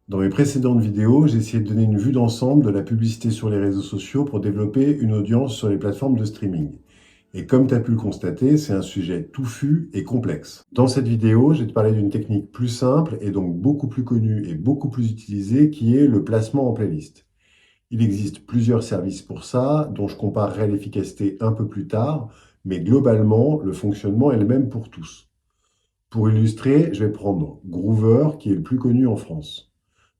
Dans mes précédentes vidéos, j'ai essayé de donner une vue d'ensemble de la publicité sur les réseaux sociaux pour développer une audience sur les plateformes de streaming. Et comme tu as pu le constater, c'est un sujet touffu et complexe. Dans cette vidéo, je vais te parler d'une technique plus simple et donc beaucoup plus connue et beaucoup plus utilisée qui est le placement en playlist. Il existe plusieurs services pour ça, dont je comparerai l'efficacité un peu plus tard, mais globalement, le fonctionnement est le même pour tous. Pour illustrer, je vais prendre Groover, qui est le plus connu en France.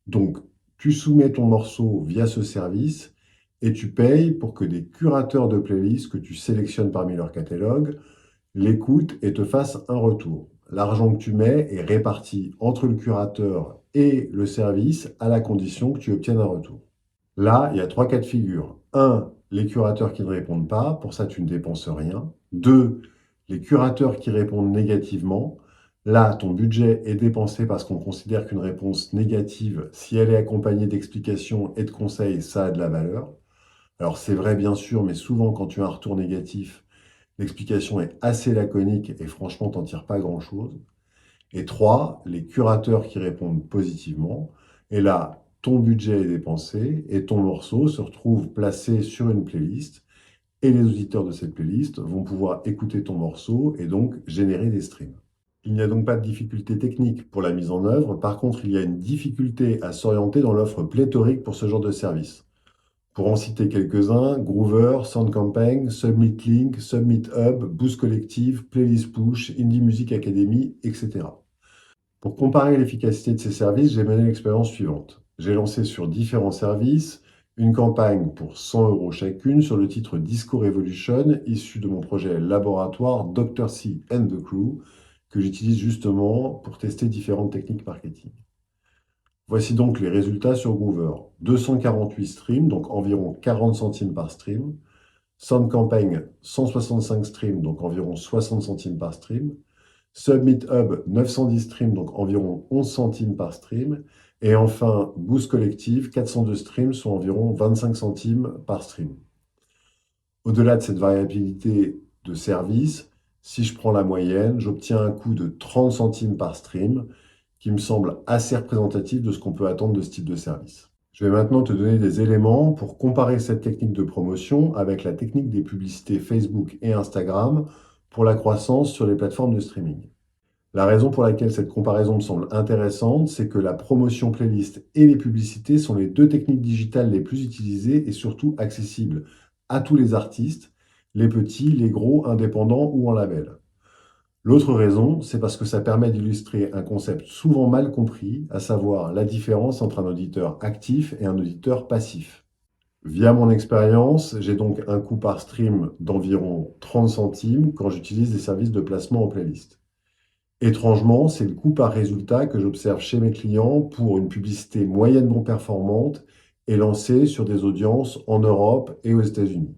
Donc, tu soumets ton morceau via ce service et tu payes pour que des curateurs de playlists que tu sélectionnes parmi leur catalogue l'écoutent et te fassent un retour. L'argent que tu mets est réparti entre le curateur et le service à la condition que tu obtiennes un retour. Là, il y a trois cas de figure. Un, les curateurs qui ne répondent pas, pour ça tu ne dépenses rien. Deux, les curateurs qui répondent négativement. Là, ton budget est dépensé parce qu'on considère qu'une réponse négative, si elle est accompagnée d'explications et de conseils, ça a de la valeur. Alors c'est vrai bien sûr, mais souvent quand tu as un retour négatif, l'explication est assez laconique et franchement, t'en tires pas grand-chose. Et trois, les curateurs qui répondent positivement. Et là, ton budget est dépensé et ton morceau se retrouve placé sur une playlist. Et les auditeurs de cette playlist vont pouvoir écouter ton morceau et donc générer des streams. Il n'y a donc pas de difficulté technique pour la mise en œuvre. Par contre, il y a une difficulté à s'orienter dans l'offre pléthorique pour ce genre de service. Pour en citer quelques-uns, Groover, Soundcampaign, Submit Link, Submit Hub, Boost Collective, Playlist Push, Indie Music Academy, etc. Pour comparer l'efficacité de ces services, j'ai mené l'expérience suivante. J'ai lancé sur différents services une campagne pour 100 € chacune sur le titre Disco Revolution, issu de mon projet laboratoire Dr. C and the Crew, que j'utilise justement pour tester différentes techniques marketing. Voici donc les résultats sur Groover. 248 streams, donc environ 40 centimes par stream. Soundcampaign, 165 streams, donc environ 60 centimes par stream. Submit Hub, 910 streams, donc environ 11 centimes par stream. Et enfin, Boost Collective, 402 streams, soit environ 25 centimes par stream. Au-delà de cette variabilité de service, si je prends la moyenne, j'obtiens un coût de 30 centimes par stream, qui me semble assez représentatif de ce qu'on peut attendre de ce type de service. Je vais maintenant te donner des éléments pour comparer cette technique de promotion avec la technique des publicités Facebook et Instagram pour la croissance sur les plateformes de streaming. La raison pour laquelle cette comparaison me semble intéressante, c'est que la promotion playlist et les publicités sont les deux techniques digitales les plus utilisées et surtout accessibles à tous les artistes, les petits, les gros, indépendants ou en label. L'autre raison, c'est parce que ça permet d'illustrer un concept souvent mal compris, à savoir la différence entre un auditeur actif et un auditeur passif. Via mon expérience, j'ai donc un coût par stream d'environ 30 centimes quand j'utilise des services de placement en playlist. Étrangement, c'est le coût par résultat que j'observe chez mes clients pour une publicité moyennement performante et lancée sur des audiences en Europe et aux États-Unis.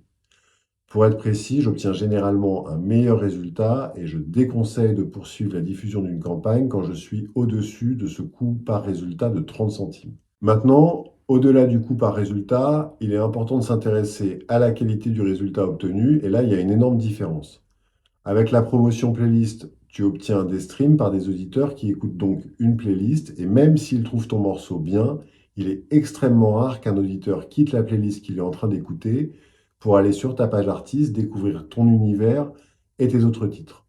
Pour être précis, j'obtiens généralement un meilleur résultat et je déconseille de poursuivre la diffusion d'une campagne quand je suis au-dessus de ce coût par résultat de 30 centimes. Maintenant, au-delà du coût par résultat, il est important de s'intéresser à la qualité du résultat obtenu et là, il y a une énorme différence. Avec la promotion playlist, tu obtiens des streams par des auditeurs qui écoutent donc une playlist et même s'ils trouvent ton morceau bien, il est extrêmement rare qu'un auditeur quitte la playlist qu'il est en train d'écouter pour aller sur ta page artiste, découvrir ton univers et tes autres titres.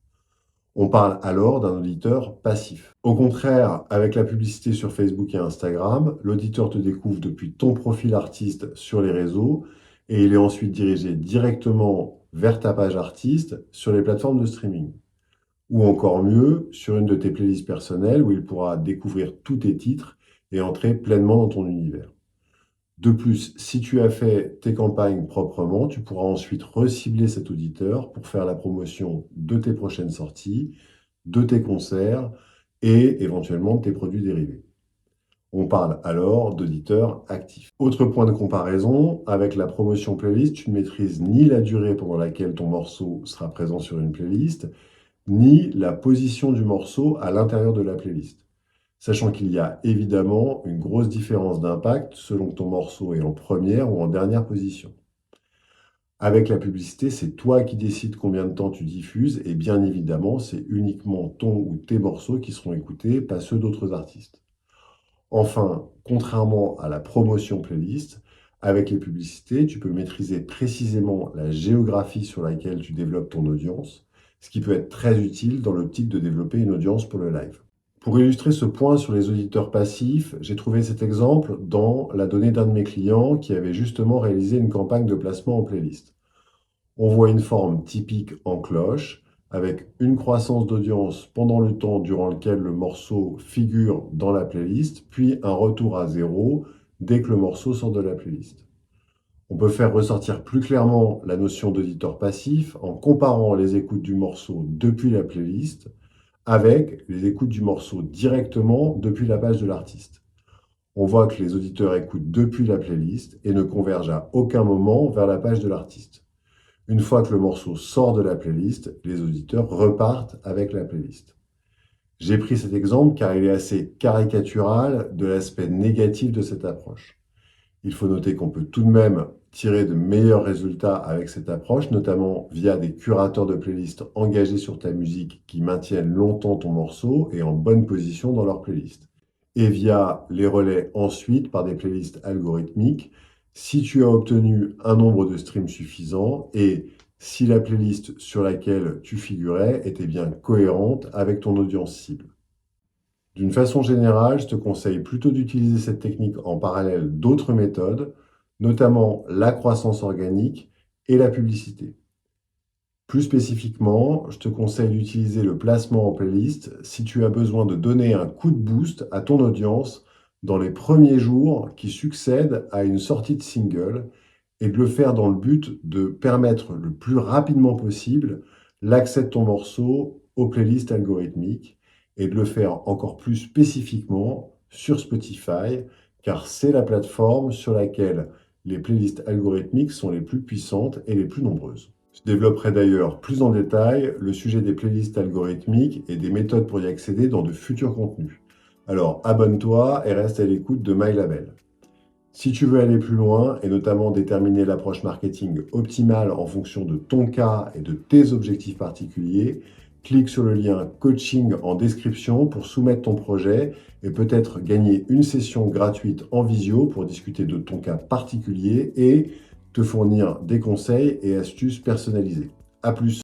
On parle alors d'un auditeur passif. Au contraire, avec la publicité sur Facebook et Instagram, l'auditeur te découvre depuis ton profil artiste sur les réseaux et il est ensuite dirigé directement vers ta page artiste sur les plateformes de streaming. Ou encore mieux, sur une de tes playlists personnelles où il pourra découvrir tous tes titres et entrer pleinement dans ton univers. De plus, si tu as fait tes campagnes proprement, tu pourras ensuite recibler cet auditeur pour faire la promotion de tes prochaines sorties, de tes concerts et éventuellement de tes produits dérivés. On parle alors d'auditeurs actifs. Autre point de comparaison, avec la promotion playlist, tu ne maîtrises ni la durée pendant laquelle ton morceau sera présent sur une playlist, ni la position du morceau à l'intérieur de la playlist. Sachant qu'il y a évidemment une grosse différence d'impact selon que ton morceau est en première ou en dernière position. Avec la publicité, c'est toi qui décides combien de temps tu diffuses et bien évidemment, c'est uniquement ton ou tes morceaux qui seront écoutés, pas ceux d'autres artistes. Enfin, contrairement à la promotion playlist, avec les publicités, tu peux maîtriser précisément la géographie sur laquelle tu développes ton audience, ce qui peut être très utile dans l'optique de développer une audience pour le live. Pour illustrer ce point sur les auditeurs passifs, j'ai trouvé cet exemple dans la donnée d'un de mes clients qui avait justement réalisé une campagne de placement en playlist. On voit une forme typique en cloche, avec une croissance d'audience pendant le temps durant lequel le morceau figure dans la playlist, puis un retour à zéro dès que le morceau sort de la playlist. On peut faire ressortir plus clairement la notion d'auditeur passif en comparant les écoutes du morceau depuis la playlist avec les écoutes du morceau directement depuis la page de l'artiste. On voit que les auditeurs écoutent depuis la playlist et ne convergent à aucun moment vers la page de l'artiste. Une fois que le morceau sort de la playlist, les auditeurs repartent avec la playlist. J'ai pris cet exemple car il est assez caricatural de l'aspect négatif de cette approche. Il faut noter qu'on peut tout de même tirer de meilleurs résultats avec cette approche, notamment via des curateurs de playlists engagés sur ta musique qui maintiennent longtemps ton morceau et en bonne position dans leur playlist. Et via les relais ensuite par des playlists algorithmiques si tu as obtenu un nombre de streams suffisant et si la playlist sur laquelle tu figurais était bien cohérente avec ton audience cible. D'une façon générale, je te conseille plutôt d'utiliser cette technique en parallèle d'autres méthodes, notamment la croissance organique et la publicité. Plus spécifiquement, je te conseille d'utiliser le placement en playlist si tu as besoin de donner un coup de boost à ton audience dans les premiers jours qui succèdent à une sortie de single et de le faire dans le but de permettre le plus rapidement possible l'accès de ton morceau aux playlists algorithmiques et de le faire encore plus spécifiquement sur Spotify, car c'est la plateforme sur laquelle les playlists algorithmiques sont les plus puissantes et les plus nombreuses. Je développerai d'ailleurs plus en détail le sujet des playlists algorithmiques et des méthodes pour y accéder dans de futurs contenus. Alors abonne-toi et reste à l'écoute de MyLabel. Si tu veux aller plus loin et notamment déterminer l'approche marketing optimale en fonction de ton cas et de tes objectifs particuliers, clique sur le lien coaching en description pour soumettre ton projet et peut-être gagner une session gratuite en visio pour discuter de ton cas particulier et te fournir des conseils et astuces personnalisés. À plus!